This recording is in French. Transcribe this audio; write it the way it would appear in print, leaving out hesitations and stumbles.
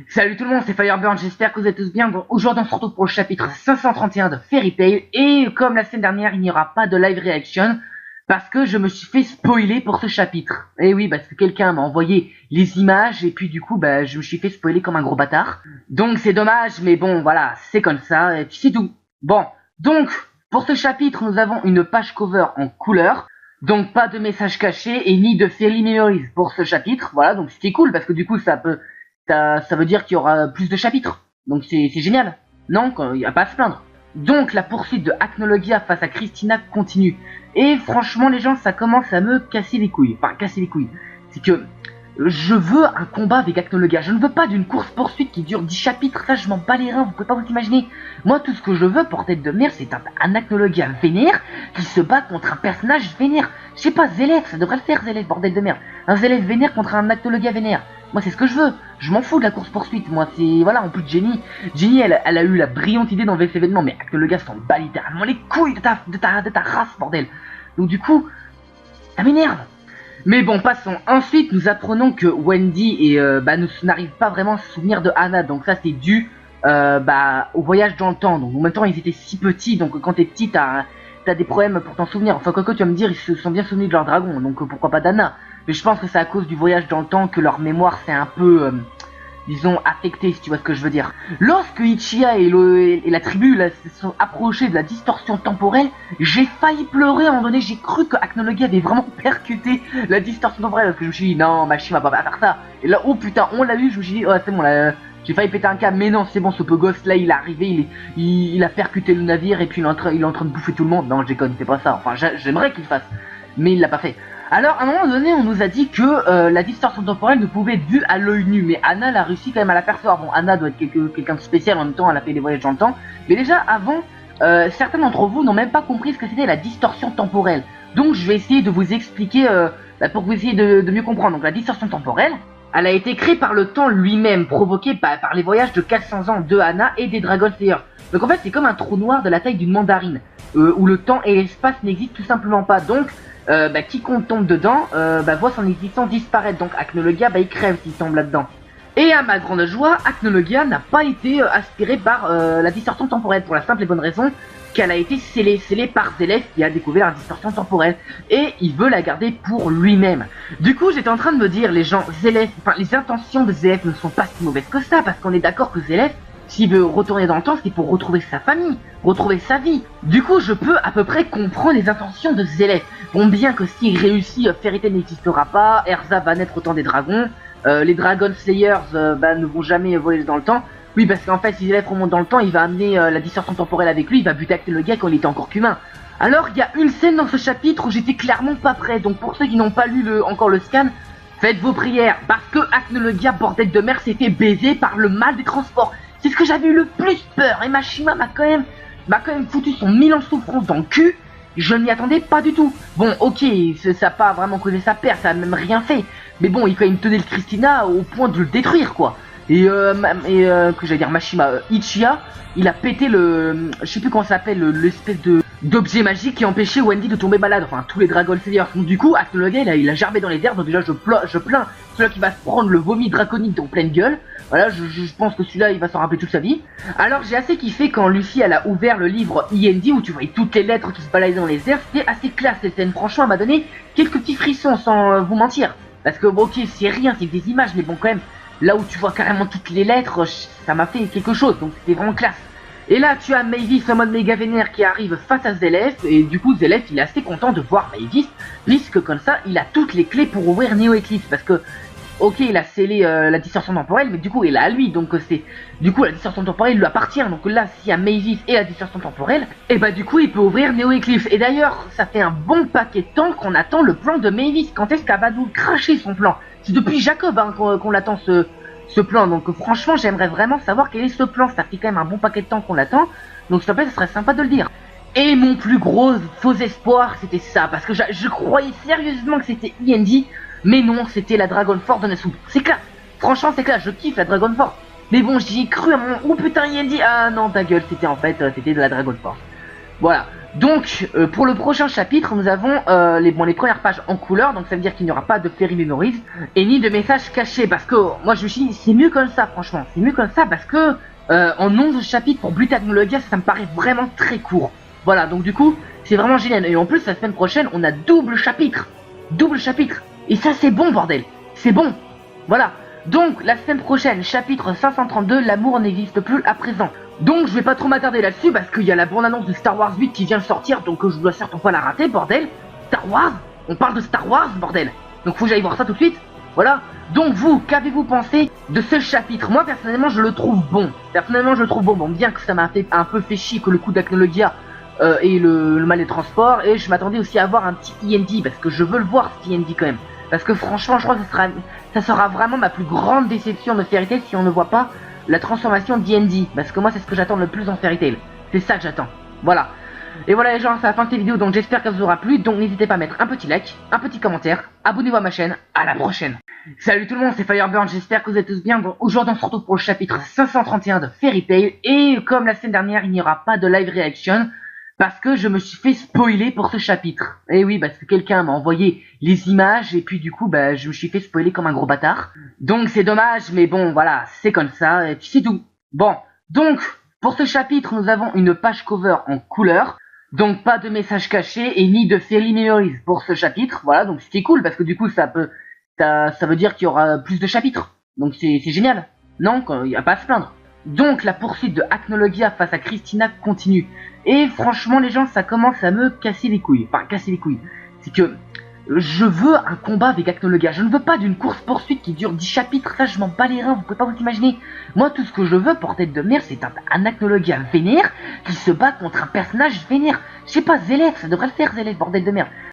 Salut tout le monde, c'est Fireburn, j'espère que vous êtes tous bien. Donc aujourd'hui on se retrouve pour le chapitre 531 de Fairy Tail. Et comme la semaine dernière, il n'y aura pas de live reaction parce que je me suis fait spoiler pour ce chapitre. Et oui, parce que quelqu'un m'a envoyé les images et puis du coup je me suis fait spoiler comme un gros bâtard. Donc c'est dommage, mais bon voilà, c'est comme ça et puis c'est tout. Bon, donc pour ce chapitre nous avons une page cover en couleur. Donc pas de message caché et ni de Fairy Memories pour ce chapitre. Voilà, donc c'était cool parce que du coup ça veut dire qu'il y aura plus de chapitres. Donc c'est génial. Non, il n'y a pas à se plaindre. Donc la poursuite de Acnologia face à Christina continue. Et franchement les gens, ça commence à me casser les couilles. Enfin, casser les couilles. C'est que je veux un combat avec Acnologia. Je ne veux pas d'une course-poursuite qui dure 10 chapitres. Ça, je m'en bats les reins, vous pouvez pas vous imaginer. Moi, tout ce que je veux, bordel de merde, c'est un Acnologia vénère qui se bat contre un personnage vénère. Je sais pas, Zélef, ça devrait le faire, Zélef, bordel de merde. Un Zélef vénère contre un Acnologia vénère. Moi, c'est ce que je veux. Je m'en fous de la course-poursuite. Moi, c'est... Voilà, en plus de Jenny. Jenny, elle a eu la brillante idée d'enlever cet événement. Mais Acnologia s'en bat littéralement les couilles de ta race, bordel. Donc, du coup, ça m'énerve. Mais bon, passons. Ensuite, nous apprenons que Wendy n'arrivent pas vraiment à se souvenir de Anna. Donc ça, c'est dû au voyage dans le temps. Donc en même temps, ils étaient si petits. Donc quand t'es petit, t'as des problèmes pour t'en souvenir. Enfin, quoi que tu vas me dire, ils se sont bien souvenus de leur dragon. Donc pourquoi pas d'Anna. Mais je pense que c'est à cause du voyage dans le temps que leur mémoire s'est un peu... disons, affecté, si tu vois ce que je veux dire. Lorsque Ichiya et la tribu là, se sont approchés de la distorsion temporelle, j'ai failli pleurer à un moment donné, j'ai cru que Acnologia avait vraiment percuté la distorsion temporelle, parce que je me suis dit, non, Machine va pas faire ça. Et là, oh putain, on l'a vu, je me suis dit, oh c'est bon, là, j'ai failli péter un câble, mais non, c'est bon, ce peu gosse là, il est arrivé, il a percuté le navire, et puis il est en train de bouffer tout le monde. Non, je déconne, c'est pas ça, enfin, j'aimerais qu'il fasse, mais il l'a pas fait. Alors, à un moment donné, on nous a dit que la distorsion temporelle ne pouvait être vue à l'œil nu, mais Anna l'a réussi quand même à l'apercevoir. Bon, Anna doit être quelqu'un de spécial, en même temps, elle a fait des voyages dans le temps. Mais déjà, avant, certains d'entre vous n'ont même pas compris ce que c'était la distorsion temporelle. Donc, je vais essayer de vous expliquer, pour que vous essayiez de mieux comprendre. Donc, la distorsion temporelle, elle a été créée par le temps lui-même, provoquée par les voyages de 400 ans de Anna et des Dragon Slayers. Donc, en fait, c'est comme un trou noir de la taille d'une mandarine, où le temps et l'espace n'existent tout simplement pas. Donc, quiconque tombe dedans voit son existence disparaître. Donc Acnologia il crève s'il tombe là-dedans. Et à ma grande joie, Acnologia n'a pas été aspirée par la distorsion temporelle, pour la simple et bonne raison qu'elle a été scellée par Zélef qui a découvert la distorsion temporelle. Et il veut la garder pour lui-même. Du coup, j'étais en train de me dire, les intentions de Zélef ne sont pas si mauvaises que ça, parce qu'on est d'accord que Zélef, s'il veut retourner dans le temps, c'est pour retrouver sa famille, retrouver sa vie. Du coup, je peux à peu près comprendre les intentions de Zélef. Bon, bien que s'il réussit, Fairy Tail n'existera pas, Erza va naître au temps des dragons, les Dragon Slayers ne vont jamais voyager dans le temps. Oui, parce qu'en fait, si Zélef remonte dans le temps, il va amener la distorsion temporelle avec lui, il va buter Acnologia quand il était encore qu'humain. Alors, il y a une scène dans ce chapitre où j'étais clairement pas prêt, donc pour ceux qui n'ont pas lu encore le scan, faites vos prières, parce que Acnologia, bordel de mer, s'est fait baiser par le mal des transports. C'est ce que j'avais eu le plus peur, et Mashima m'a quand même foutu son 1000 ans de souffrance dans le cul. Je n'y attendais pas du tout. Bon, ok, ça n'a pas vraiment causé sa perte, ça a même rien fait. Mais bon, il quand même tenait le Christina au point de le détruire, quoi. Et que j'allais dire Mashima, Ichiya, il a pété je sais plus comment ça s'appelle, l'espèce d'objet magique qui empêchait Wendy de tomber malade. Enfin, tous les Dragon Slayers. Donc du coup, Acnologia, il a gerbé dans les airs. Donc déjà, je plains celui qui va se prendre le vomi draconique dans pleine gueule. Voilà, je pense que celui-là, il va s'en rappeler toute sa vie. Alors, j'ai assez kiffé quand Luffy, elle a ouvert le livre IND, où tu voyais toutes les lettres qui se baladaient dans les airs. C'était assez classe, cette scène. Franchement, elle m'a donné quelques petits frissons, sans vous mentir. Parce que, bon, ok, c'est rien, c'est des images, mais bon, quand même, là où tu vois carrément toutes les lettres, ça m'a fait quelque chose. Donc, c'était vraiment classe. Et là, tu as Mavis en mode méga vénère qui arrive face à Zélef. Et du coup, Zélef, il est assez content de voir Mavis, puisque comme ça, il a toutes les clés pour ouvrir Neo Eclipse. Parce que, ok, il a scellé la distorsion temporelle, mais du coup, il a à lui. Donc, du coup, la distorsion temporelle lui appartient. Donc là, s'il y a Mavis et la distorsion temporelle, et du coup, il peut ouvrir Neo Eclipse. Et d'ailleurs, ça fait un bon paquet de temps qu'on attend le plan de Mavis. Quand est-ce qu'elle va nous cracher son plan? C'est depuis Jacob qu'on attend ce plan. Donc franchement, j'aimerais vraiment savoir quel est ce plan. Ça fait quand même un bon paquet de temps qu'on l'attend. Donc s'il te plaît, ça serait sympa de le dire. Et mon plus gros faux espoir, c'était ça. Parce que je croyais sérieusement que c'était IND. Mais non, c'était la Dragon Force de Nasu. C'est clair. Franchement, c'est clair. Je kiffe la Dragon Force. Mais bon, j'y ai cru à mon... Oh putain, IND. Ah non, ta gueule. C'était en fait, c'était de la Dragon Force. Voilà. Donc, pour le prochain chapitre, nous avons les premières pages en couleur, donc ça veut dire qu'il n'y aura pas de Fairy Memories, et ni de messages cachés, parce que moi je me suis dit, c'est mieux comme ça, franchement, c'est mieux comme ça, parce que en 11 chapitres pour Blue Technologia, ça me paraît vraiment très court. Voilà, donc du coup, c'est vraiment génial, et en plus, la semaine prochaine, on a double chapitre, et ça c'est bon, bordel, c'est bon, voilà. Donc, la semaine prochaine, chapitre 532, l'amour n'existe plus à présent. Donc je vais pas trop m'attarder là-dessus parce qu'il y a la bande-annonce de Star Wars 8 qui vient de sortir, donc je dois certainement pas la rater, bordel. Star Wars, on parle de Star Wars, bordel. Donc faut que j'aille voir ça tout de suite. Voilà. Donc vous, qu'avez-vous pensé de ce chapitre? Moi personnellement je le trouve bon. Bon, bien que ça m'a fait un peu fait chier que le coup d'Acnologia et le mal des transports, et je m'attendais aussi à avoir un petit TND parce que je veux le voir ce TND quand même. Parce que franchement je crois que ça sera vraiment ma plus grande déception de Fairy Tail si on ne voit pas la transformation D&D, parce que moi c'est ce que j'attends le plus en Fairy Tail, c'est ça que j'attends, voilà. Et voilà les gens, c'est la fin de cette vidéo, donc j'espère qu'elle vous aura plu, donc n'hésitez pas à mettre un petit like, un petit commentaire, abonnez-vous à ma chaîne, à la prochaine. Salut tout le monde, c'est Fireburn, j'espère que vous êtes tous bien, donc aujourd'hui on se retrouve pour le chapitre 531 de Fairy Tail, et comme la semaine dernière, il n'y aura pas de live reaction, parce que je me suis fait spoiler pour ce chapitre. Et oui, parce que quelqu'un m'a envoyé les images, et puis du coup, bah, je me suis fait spoiler comme un gros bâtard. Donc c'est dommage, mais bon, voilà, c'est comme ça, et puis c'est tout. Bon, donc, pour ce chapitre, nous avons une page cover en couleur, donc pas de message caché, et ni de Fairy Memories pour ce chapitre, voilà, donc ce qui est cool, parce que du coup, ça veut dire qu'il y aura plus de chapitres. Donc c'est génial, non, il n'y a pas à se plaindre. Donc la poursuite de Acnologia face à Christina continue. Et franchement les gens, ça commence à me casser les couilles. Enfin casser les couilles. C'est que je veux un combat avec Acnologia. Je ne veux pas d'une course poursuite qui dure 10 chapitres. Ça je m'en bats les reins, vous pouvez pas vous imaginer. Moi tout ce que je veux, bordel de merde, c'est un Acnologia vénère qui se bat contre un personnage vénère. Je sais pas, Zélef, ça devrait le faire Zélef, bordel de merde.